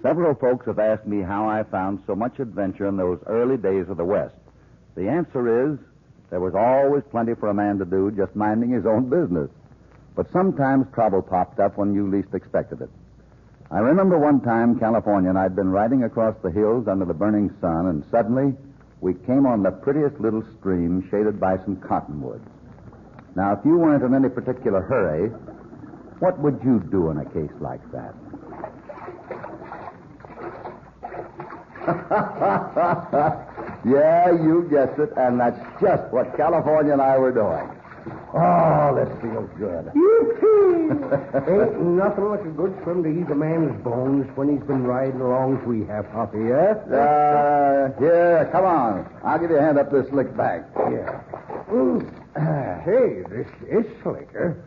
Several folks have asked me how I found so much adventure in those early days of the West. The answer is there was always plenty for a man to do just minding his own business. But sometimes trouble popped up when you least expected it. I remember one time, California, and I'd been riding across the hills under the burning sun, and suddenly we came on the prettiest little stream shaded by some cottonwoods. Now, if you weren't in any particular hurry, what would you do in a case like that? Yeah, you guessed it, and that's just what California and I were doing. Oh, this feels good. Ain't nothing like a good swim to ease a man's bones when he's been riding along as we have, Hoppy, yeah? Here, come on. I'll give you a hand up this slick bank. Yeah. Hey, this is slicker.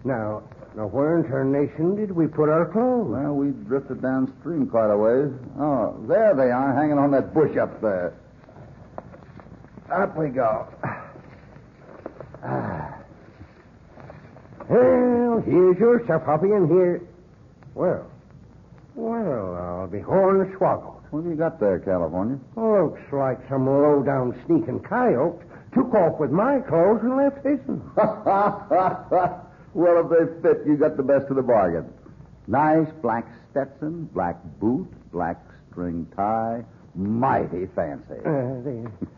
Now, where in tarnation did we put our clothes? Well, we drifted downstream quite a ways. Oh, there they are, hanging on that bush up there. Up we go. Well, here's your stuff, Hoppy, and here... Well, I'll be hornswoggled. What have you got there, California? Looks like some low-down sneaking coyote took off with my clothes and left his. Well, if they fit, you got the best of the bargain. Nice black Stetson, black boot, black string tie. Mighty fancy.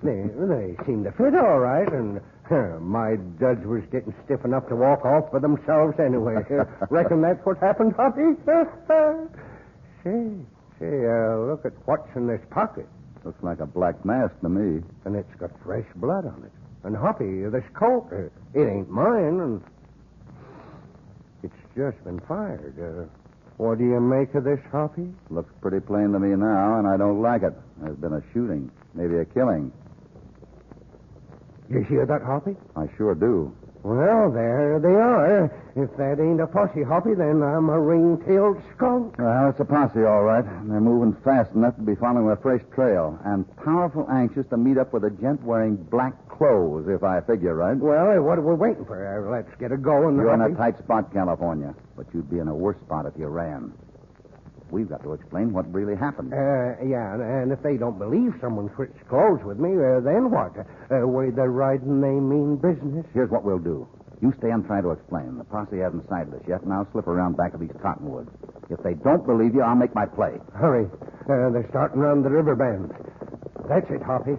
They seem to fit all right, and my duds was getting stiff enough to walk off by themselves anyway. Reckon that's what happened, Hoppy? Say, look at what's in this pocket. Looks like a black mask to me. And it's got fresh blood on it. And Hoppy, this coat, it ain't mine, and it's just been fired. What do you make of this, Hoppy? Looks pretty plain to me now, and I don't like it. There's been a shooting, maybe a killing. You hear that, Hoppy? I sure do. Well, there they are. If that ain't a posse, Hoppy, then I'm a ring-tailed skunk. Well, it's a posse, all right. They're moving fast enough to be following a fresh trail, and powerful anxious to meet up with a gent wearing black clothes, if I figure right. Well, what are we waiting for? Let's get it going, You're Hoppy. in a tight spot, California, but you'd be in a worse spot if you ran. We've got to explain what really happened. Yeah, and if they don't believe someone switched clothes with me, then what? Way they're riding, they mean business. Here's what we'll do. You stay and try to explain. The posse hasn't sighted us yet, and I'll slip around back of these cottonwoods. If they don't believe you, I'll make my play. Hurry. They're starting around the river bend. That's it, Hoppy.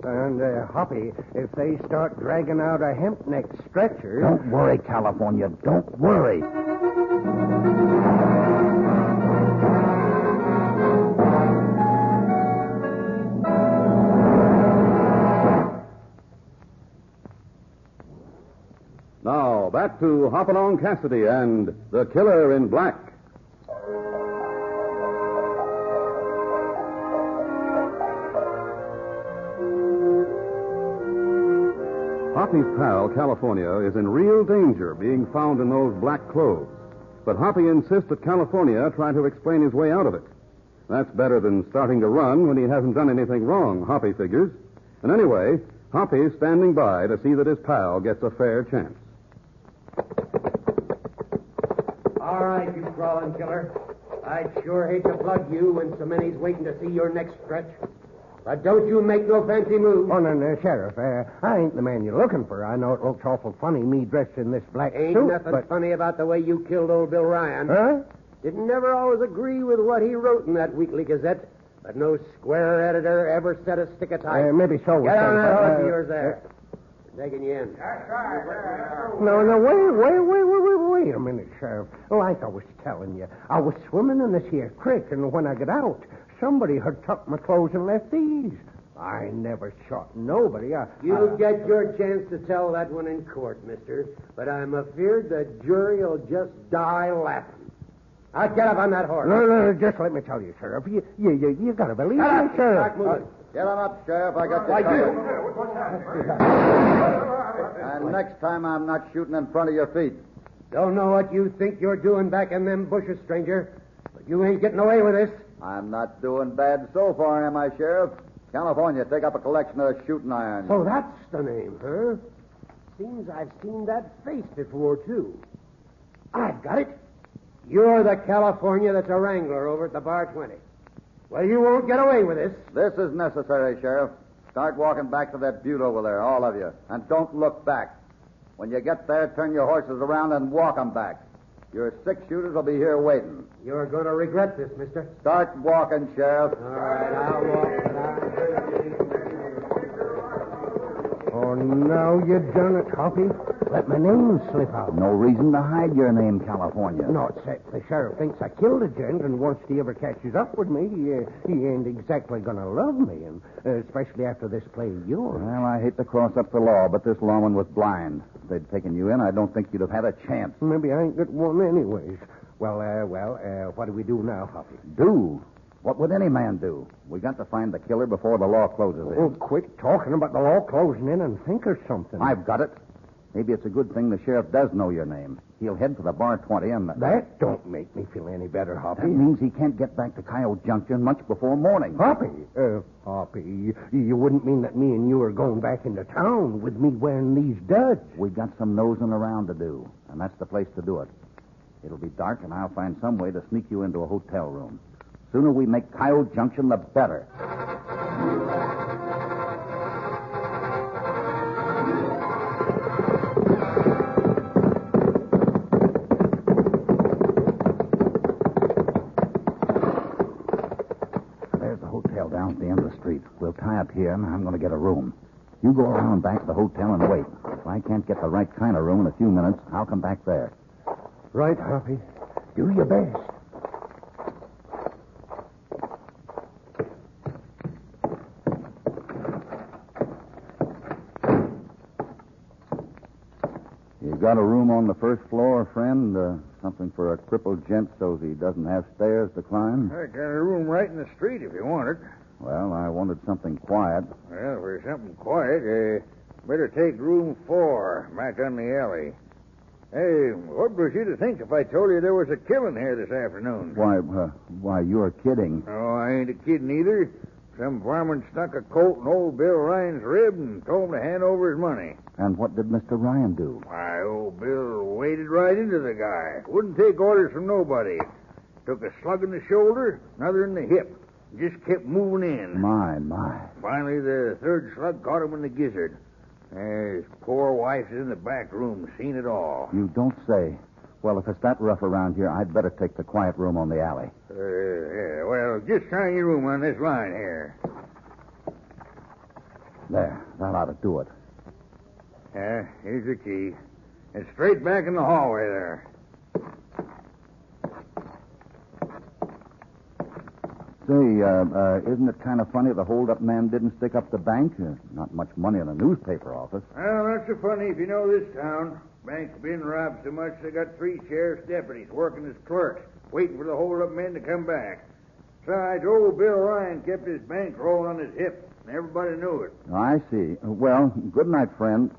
And, Hoppy, if they start dragging out a hemp-neck stretcher... Don't worry, California. Don't worry. Now, back to Hopalong Cassidy and The Killer in Black. Hoppy's pal, California, is in real danger being found in those black clothes. But Hoppy insists that California try to explain his way out of it. That's better than starting to run when he hasn't done anything wrong, Hoppy figures. And anyway, Hoppy's standing by to see that his pal gets a fair chance. All right, you crawling killer. I'd sure hate to plug you when so many's waiting to see your next stretch. But don't you make no fancy move. Oh, no, Sheriff. I ain't the man you're looking for. I know it looks awful funny, me dressed in this black Ain't suit, nothing but... funny about the way you killed old Bill Ryan. Huh? Didn't never always agree with what he wrote in that weekly gazette, but no square editor ever set a stick of type. Maybe so. Get on that horse of Sheriff. yours there. We're taking you in. No, wait a minute, Sheriff. Like I was telling you, I was swimming in this here creek, and when I got out, somebody had tucked my clothes and left these. I never shot nobody. You'll get your chance to tell that one in court, mister, but I'm afeard the jury'll just die laughing. Now, get up on that horse. No, just let me tell you, Sheriff. You gotta believe me, Sheriff. Start moving. Get him up, Sheriff. I got Why, you. And next time I'm not shooting in front of your feet. Don't know what you think you're doing back in them bushes, stranger, but you ain't getting away with this. I'm not doing bad so far, am I, Sheriff? California, take up a collection of shooting irons. So that's the name, huh? Seems I've seen that face before, too. I've got it. You're the California that's a wrangler over at the Bar 20. Well, you won't get away with this. This is necessary, Sheriff. Start walking back to that butte over there, all of you. And don't look back. When you get there, turn your horses around and walk 'em back. Your six-shooters will be here waiting. You're going to regret this, mister. Start walking, Sheriff. All right, I'll walk. Oh, now you done it, Hoppy. Let my name slip out. No reason to hide your name, California. No, except the sheriff thinks I killed a gent, and once he ever catches up with me, he ain't exactly going to love me, and especially after this play of yours. Well, I hate to cross up the law, but this lawman was blind. If they'd taken you in, I don't think you'd have had a chance. Maybe I ain't got one anyways. Well, what do we do now, Hoppy? Do? What would any man do? We got to find the killer before the law closes in. Oh, quit talking about the law closing in and think of something. I've got it. Maybe it's a good thing the sheriff does know your name. He'll head for the Bar 20 and... That don't make me feel any better, Hoppy. That means he can't get back to Coyote Junction much before morning. Hoppy? Hoppy, you wouldn't mean that me and you are going back into town with me wearing these duds? We got some nosing around to do, and that's the place to do it. It'll be dark, and I'll find some way to sneak you into a hotel room. Sooner we make Coyote Junction, the better. There's the hotel down at the end of the street. We'll tie up here, and I'm going to get a room. You go around back to the hotel and wait. If I can't get the right kind of room in a few minutes, I'll come back there. Right, Hoppy. Do your best. You got a room on the first floor, friend? Something for a crippled gent so he doesn't have stairs to climb? I got a room right in the street if you want it. Well, I wanted something quiet. Well, for something quiet, better take room 4 back on the alley. Hey, what was you to think if I told you there was a killing here this afternoon? Why, you're kidding. Oh, I ain't a kidding either. Some fireman stuck a colt in old Bill Ryan's rib and told him to hand over his money. And what did Mr. Ryan do? Why, old Bill waded right into the guy. Wouldn't take orders from nobody. Took a slug in the shoulder, another in the hip. Just kept moving in. My. Finally, the third slug caught him in the gizzard. His poor wife's in the back room, seen it all. You don't say. Well, if it's that rough around here, I'd better take the quiet room on the alley. Yeah, well, just try your room on this line here. There, that ought to do it. Yeah, here's the key. It's straight back in the hallway there. Say, isn't it kind of funny the hold-up man didn't stick up the bank? Not much money in a newspaper office. Well, not so funny if you know this town. Bank's been robbed so much they got 3 sheriff's deputies working as clerks, waiting for the hold-up men to come back. Besides, old Bill Ryan kept his bank roll on his hip, and everybody knew it. I see. Well, good night, friend.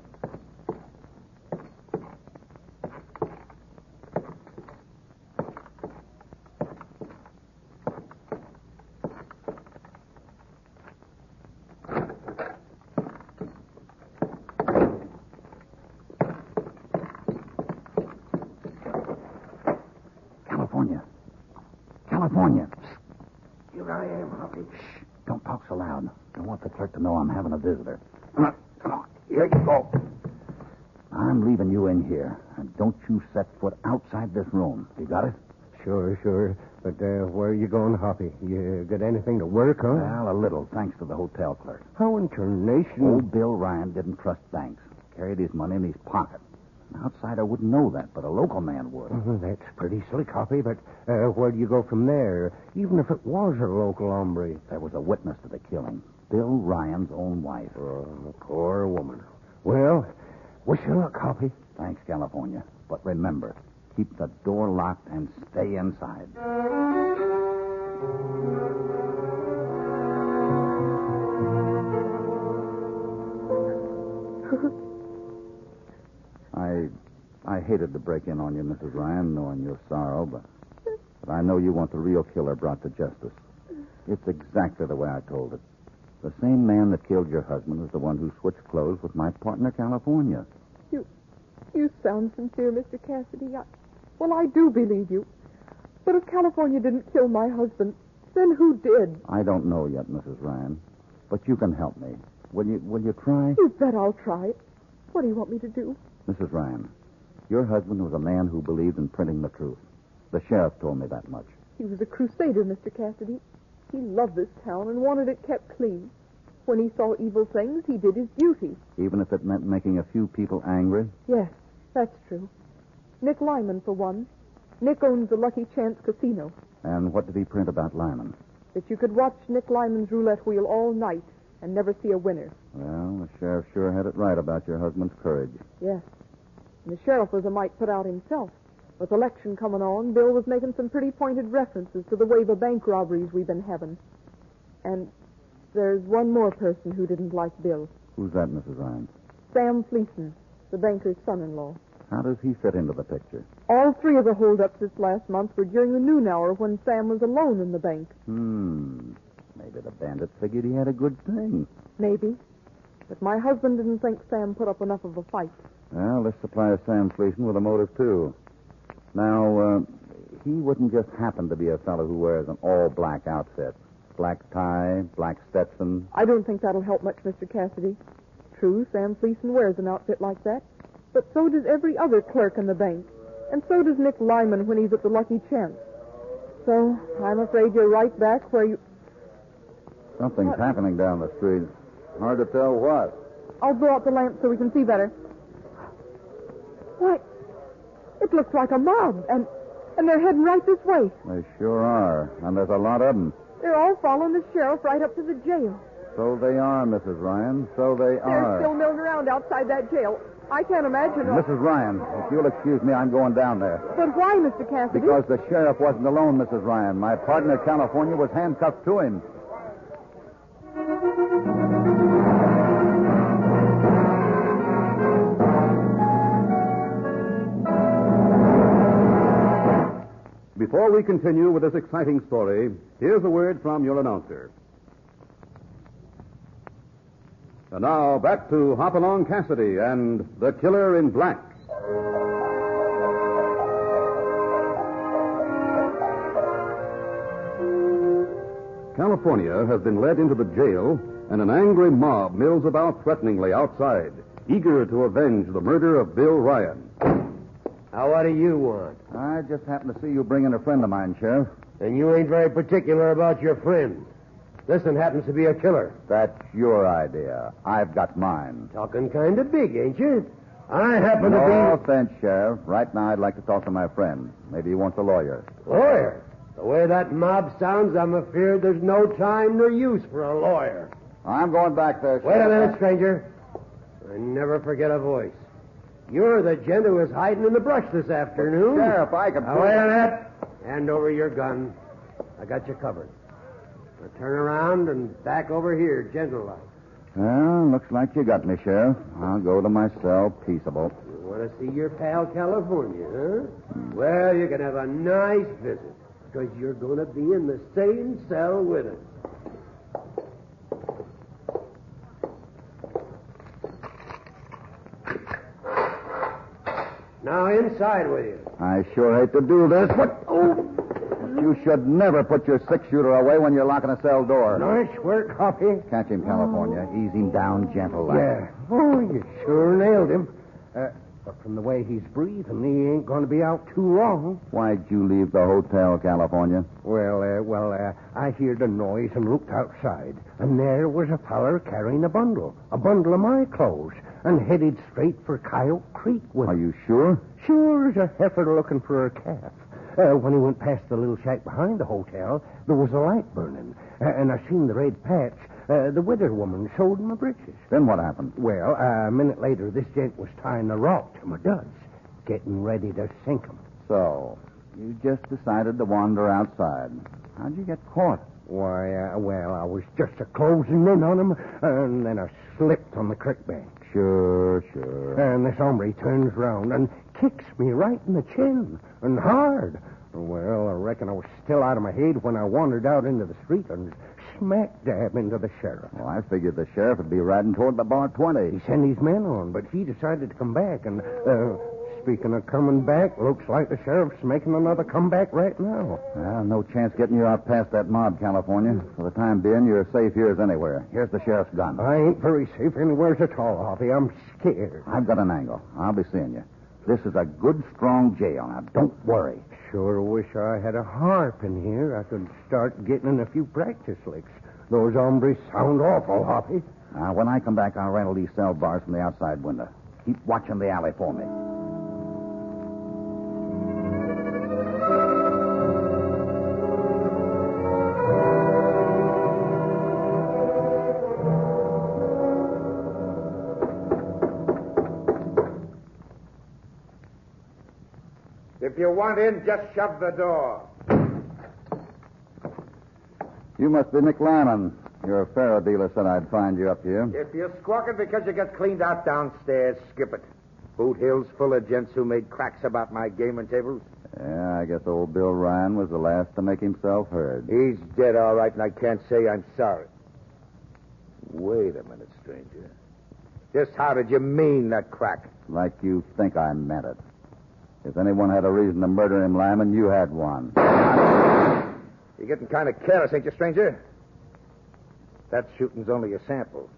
California. Here I am, Hoppy. Shh. Don't talk so loud. Don't want the clerk to know I'm having a visitor. Come on. Here you go. I'm leaving you in here. And don't you set foot outside this room. You got it? Sure. But where are you going, Hoppy? You got anything to work on? Well, a little, thanks to the hotel clerk. How in tarnation? Old Bill Ryan didn't trust banks. Carried his money in his pocket. An outsider wouldn't know that, but a local man would. That's pretty slick, Hoppy, but where do you go from there? Even if it was a local hombre. There was a witness to the killing. Bill Ryan's own wife. Oh, poor woman. Well, wish you luck, Hoppy. Thanks, California. But remember, keep the door locked and stay inside. I hated to break in on you, Mrs. Ryan, knowing your sorrow, but I know you want the real killer brought to justice. It's exactly the way I told it. The same man that killed your husband is the one who switched clothes with my partner, California. You sound sincere, Mr. Cassidy. Well, I do believe you. But if California didn't kill my husband, then who did? I don't know yet, Mrs. Ryan. But you can help me. Will you try? You bet I'll try. What do you want me to do? Mrs. Ryan, your husband was a man who believed in printing the truth. The sheriff told me that much. He was a crusader, Mr. Cassidy. He loved this town and wanted it kept clean. When he saw evil things, he did his duty. Even if it meant making a few people angry? Yes, that's true. Nick Lyman, for one. Nick owns the Lucky Chance Casino. And what did he print about Lyman? That you could watch Nick Lyman's roulette wheel all night and never see a winner. Well, the sheriff sure had it right about your husband's courage. Yes. And the sheriff was a mite put out himself. With election coming on, Bill was making some pretty pointed references to the wave of bank robberies we've been having. And there's one more person who didn't like Bill. Who's that, Mrs. Ryan? Sam Fleeson, the banker's son-in-law. How does he fit into the picture? All three of the holdups this last month were during the noon hour when Sam was alone in the bank. Maybe the bandit figured he had a good thing. Maybe. But my husband didn't think Sam put up enough of a fight. Well, this supplies Sam Fleeson with a motive, too. Now, he wouldn't just happen to be a fellow who wears an all-black outfit. Black tie, black Stetson. I don't think that'll help much, Mr. Cassidy. True, Sam Fleeson wears an outfit like that. But so does every other clerk in the bank. And so does Nick Lyman when he's at the Lucky Chance. So, I'm afraid you're right back where you... Something's happening down the street. Hard to tell what. I'll blow out the lamp so we can see better. Why, it looks like a mob, and they're heading right this way. They sure are, and there's a lot of them. They're all following the sheriff right up to the jail. So they are, Mrs. Ryan. So they are. They're still milling around outside that jail. I can't imagine... Mrs. Ryan, if you'll excuse me, I'm going down there. But why, Mr. Cassidy? Because the sheriff wasn't alone, Mrs. Ryan. My partner, California, was handcuffed to him. Before we continue with this exciting story, here's a word from your announcer. And now, back to Hopalong Cassidy and The Killer in Black. California has been led into the jail, and an angry mob mills about threateningly outside, eager to avenge the murder of Bill Ryan. Now, what do you want? I just happened to see you bring in a friend of mine, Sheriff. And you ain't very particular about your friend. This one happens to be a killer. That's your idea. I've got mine. Talking kind of big, ain't you? I happen No to be... offense, Sheriff. Right now, I'd like to talk to my friend. Maybe he wants a lawyer. Lawyer? The way that mob sounds, I'm afeard there's no time nor use for a lawyer. I'm going back there, Wait a Sheriff. minute, stranger. I never forget a voice. You're the gent who was hiding in the brush this afternoon. Sheriff, I can... Now, wait a minute. Hand over your gun. I got you covered. Now turn around and back over here, gentle-like. Well, looks like you got me, Sheriff. I'll go to my cell peaceable. You want to see your pal California, huh? Well, you can have a nice visit, because you're going to be in the same cell with him. Now, inside with you. I sure hate to do this, but... Oh! You should never put your six-shooter away when you're locking a cell door. Nice work, Hoppy. Catch him, California. Ease him down gentle like. Yeah. Oh, you sure nailed him. But from the way he's breathing, he ain't going to be out too long. Why'd you leave the hotel, California? Well, I heard a noise and looked outside, and there was a feller carrying a bundle of my clothes, and headed straight for Coyote Creek with Are you sure? Sure as a heifer looking for a calf. When he went past the little shack behind the hotel, there was a light burning, and I seen the red patch. The widow woman showed him my breeches. Then what happened? Well, a minute later, this gent was tying a rock to my duds, getting ready to sink 'em. So, you just decided to wander outside. How'd you get caught? Why, I was just a-closing in on him, and then I slipped on the creek bank. Sure. And this hombre turns round and kicks me right in the chin, and hard. Well, I reckon I was still out of my head when I wandered out into the street and smack dab into the sheriff. Well, I figured the sheriff would be riding toward the bar 20. He sent his men on, but he decided to come back and speaking of coming back, looks like the sheriff's making another comeback right now. Well, no chance getting you out past that mob, California. For the time being, you're as safe here as anywhere. Here's the sheriff's gun. I ain't very safe anywhere at all, Hoppy. I'm scared. I've got an angle. I'll be seeing you. This is a good, strong jail. Now, don't worry. Sure wish I had a harp in here. I could start getting in a few practice licks. Those hombres sound awful, Hoppy. Now, when I come back, I'll rattle these cell bars from the outside window. Keep watching the alley for me. If you want in, just shove the door. You must be Nick Lyman. Your faro dealer said I'd find you up here. If you're squawking because you got cleaned out downstairs, skip it. Boot Hill's full of gents who made cracks about my gaming tables. Yeah, I guess old Bill Ryan was the last to make himself heard. He's dead, all right, and I can't say I'm sorry. Wait a minute, stranger. Just how did you mean that crack? Like you think I meant it. If anyone had a reason to murder him, Lyman, you had one. You're getting kind of careless, ain't you, stranger? That shooting's only a sample.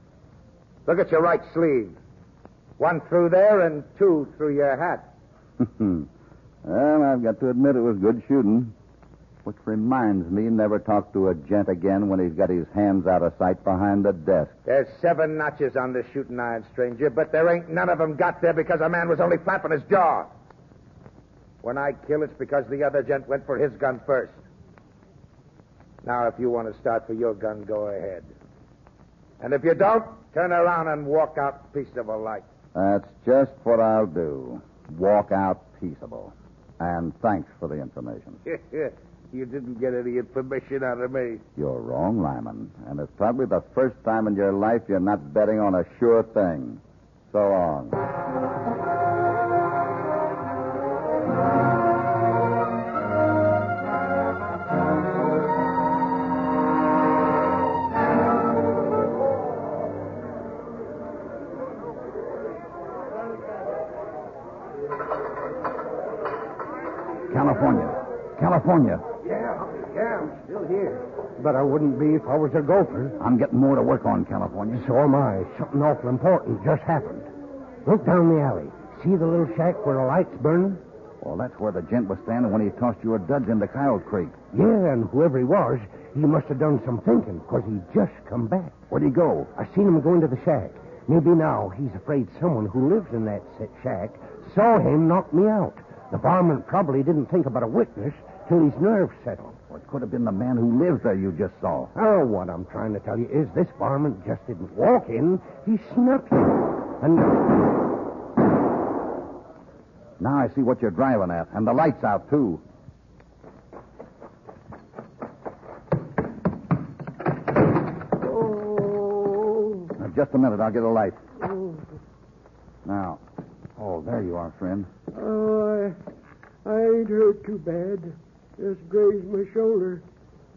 Look at your right sleeve. One through there and two through your hat. Well, I've got to admit it was good shooting. Which reminds me, never talk to a gent again when he's got his hands out of sight behind the desk. There's 7 notches on the shooting iron, stranger, but there ain't none of them got there because a man was only flapping his jaw. When I kill, it's because the other gent went for his gun first. Now, if you want to start for your gun, go ahead. And if you don't, turn around and walk out peaceable like. That's just what I'll do. Walk out peaceable. And thanks for the information. You didn't get any information out of me. You're wrong, Lyman. And it's probably the first time in your life you're not betting on a sure thing. So long. California. Yeah, I'm still here. But I wouldn't be if I was a gopher. I'm getting more to work on, California. So am I. Something awful important just happened. Look down the alley. See the little shack where the light's burning? Well, that's where the gent was standing when he tossed your duds into Kyle Creek. Yeah, and whoever he was, he must have done some thinking, because he just come back. Where'd he go? I seen him go into the shack. Maybe now he's afraid someone who lives in that shack saw him knock me out. The varmint probably didn't think about a witness till his nerves settled. Well, it could have been the man who lives there you just saw. Oh, what I'm trying to tell you is this varmint just didn't walk in. He snuck in. And... Now I see what you're driving at. And the light's out, too. Oh. Now, just a minute. I'll get a light. Now. Oh, there you are, friend. Oh, I ain't hurt too bad. Just grazed my shoulder.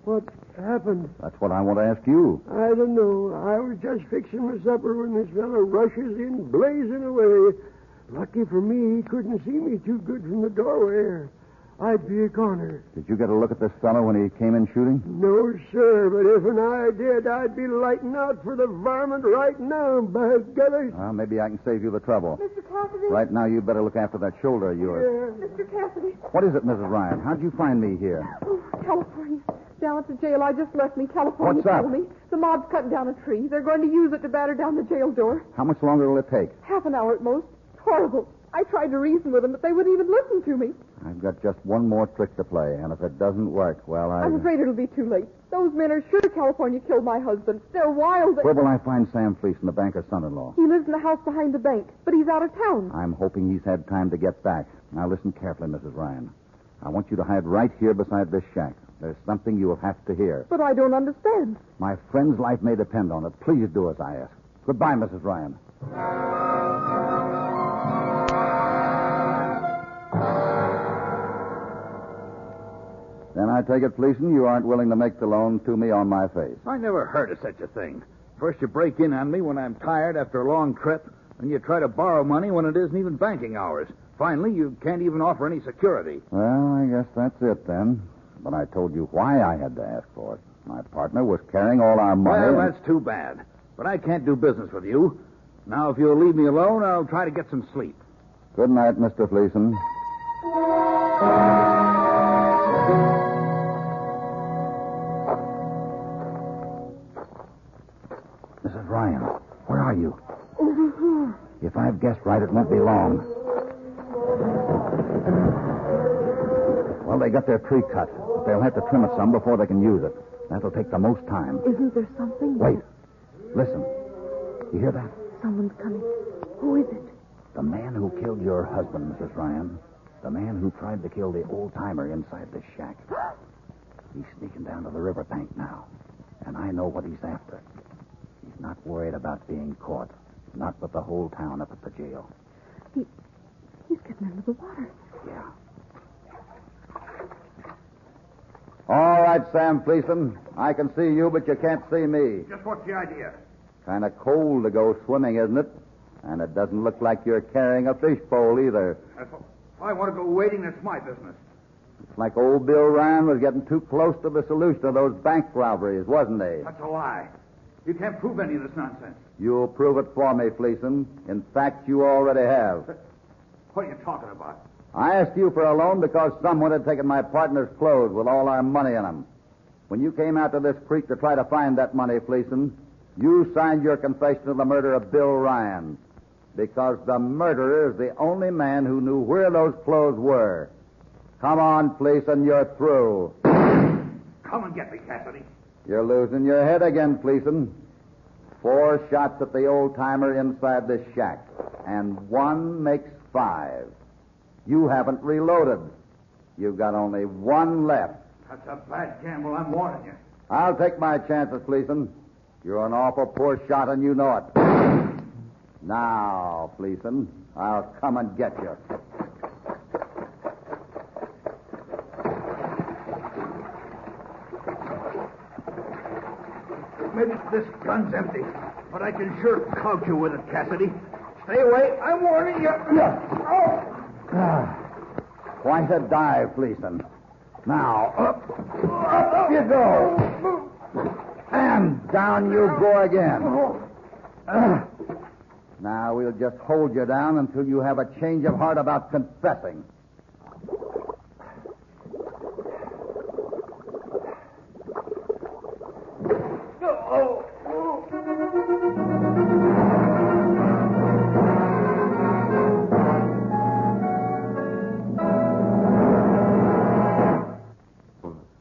What happened? That's what I want to ask you. I don't know. I was just fixing my supper when this fellow rushes in, blazing away. Lucky for me, he couldn't see me too good from the doorway. I'd be a goner. Did you get a look at this fellow when he came in shooting? No, sir, but if I did, I'd be lighting out for the varmint right now, by gutters. Well, maybe I can save you the trouble. Mr. Cassidy? Right now, you'd better look after that shoulder of yours. Yeah. Mr. Cassidy? What is it, Mrs. Ryan? How'd you find me here? Oh, California. Down at the jail. I just left me. California What's up? told me. The mob's cutting down a tree. They're going to use it to batter down the jail door. How much longer will it take? Half an hour at most. Horrible. I tried to reason with them, but they wouldn't even listen to me. I've got just one more trick to play, and if it doesn't work, well, I'm afraid it'll be too late. Those men are sure California killed my husband. They're wild. Where will I find Sam Fleeson, the banker's son-in-law? He lives in the house behind the bank, but he's out of town. I'm hoping he's had time to get back. Now, listen carefully, Mrs. Ryan. I want you to hide right here beside this shack. There's something you'll have to hear. But I don't understand. My friend's life may depend on it. Please do as I ask. Goodbye, Mrs. Ryan. Then I take it, Fleeson, you aren't willing to make the loan to me on my face. I never heard of such a thing. First you break in on me when I'm tired after a long trip, and you try to borrow money when it isn't even banking hours. Finally, you can't even offer any security. Well, I guess that's it then. But I told you why I had to ask for it. My partner was carrying all our money. Well, that's too bad. But I can't do business with you. Now, if you'll leave me alone, I'll try to get some sleep. Good night, Mr. Fleeson. Mrs. Ryan, where are you? Over here. If I've guessed right, it won't be long. Well, they got their tree cut. They'll have to trim it some before they can use it. That'll take the most time. Isn't there something? Wait. Listen. You hear that? Someone's coming. Who is it? The man who killed your husband, Mrs. Ryan. The man who tried to kill the old-timer inside this shack. He's sneaking down to the riverbank now. And I know what he's after. He's not worried about being caught. Not with the whole town up at the jail. He's getting into the water. Yeah. All right, Sam Fleeson. I can see you, but you can't see me. Just what's the idea? Kind of cold to go swimming, isn't it? And it doesn't look like you're carrying a fishbowl either. If I want to go wading, that's my business. It's like old Bill Ryan was getting too close to the solution of those bank robberies, wasn't he? That's a lie. You can't prove any of this nonsense. You'll prove it for me, Fleeson. In fact, you already have. What are you talking about? I asked you for a loan because someone had taken my partner's clothes with all our money in them. When you came out to this creek to try to find that money, Fleeson, you signed your confession of the murder of Bill Ryan because the murderer is the only man who knew where those clothes were. Come on, Fleeson, you're through. Come and get me, Cassidy. You're losing your head again, Fleeson. 4 shots at the old-timer inside this shack, and 1 makes 5. You haven't reloaded. You've got only 1 left. That's a bad gamble, I'm warning you. I'll take my chances, Fleeson. You're an awful poor shot, and you know it. Now, Fleeson, I'll come and get you. Maybe this gun's empty, but I can sure couch you with it, Cassidy. Stay away. I'm warning you. Quite a dive, Fleeson. Now, up you go. And down you go again. Now, we'll just hold you down until you have a change of heart about confessing.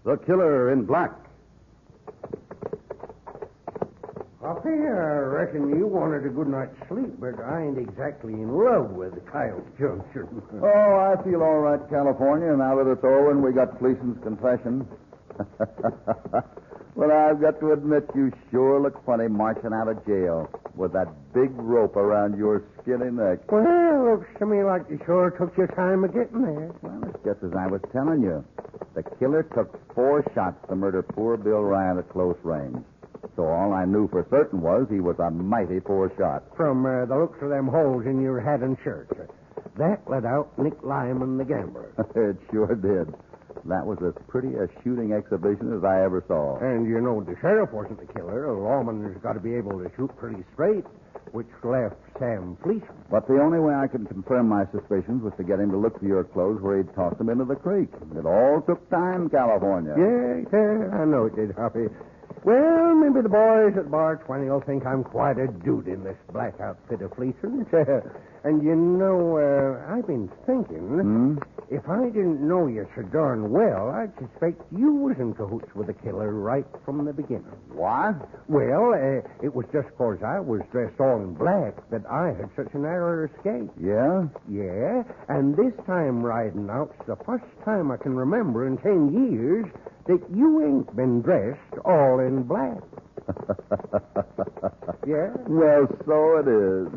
The Killer in Black. Hoppy, I reckon you wanted a good night's sleep, but I ain't exactly in love with Kyle Junction. Oh, I feel all right, California, now that it's over and we got Fleeson's confession. Well, I've got to admit, you sure look funny marching out of jail with that big rope around your skinny neck. Well, looks to me like you sure took your time of getting there. Well, it's just as I was telling you. The killer took 4 shots to murder poor Bill Ryan at close range. So all I knew for certain was he was a mighty poor shot. From the looks of them holes in your hat and shirt. That let out Nick Lyman, the gambler. It sure did. That was as pretty a shooting exhibition as I ever saw. And you know the sheriff wasn't the killer. A lawman's got to be able to shoot pretty straight, which left Sam Fleeson. But the only way I could confirm my suspicions was to get him to look for your clothes where he'd tossed them into the creek. It all took time, California. Yeah, I know it did, Hoppy. Well, maybe the boys at Bar 20 will think I'm quite a dude in this black outfit of Fleeson's. And you know, I've been thinking, if I didn't know you so darn well, I'd suspect you was in cahoots with the killer right from the beginning. What? Well, it was just 'cause I was dressed all in black that I had such a narrow escape. Yeah? Yeah, and this time riding out's the first time I can remember in 10 years that you ain't been dressed all in black. Yeah? Well, so it is.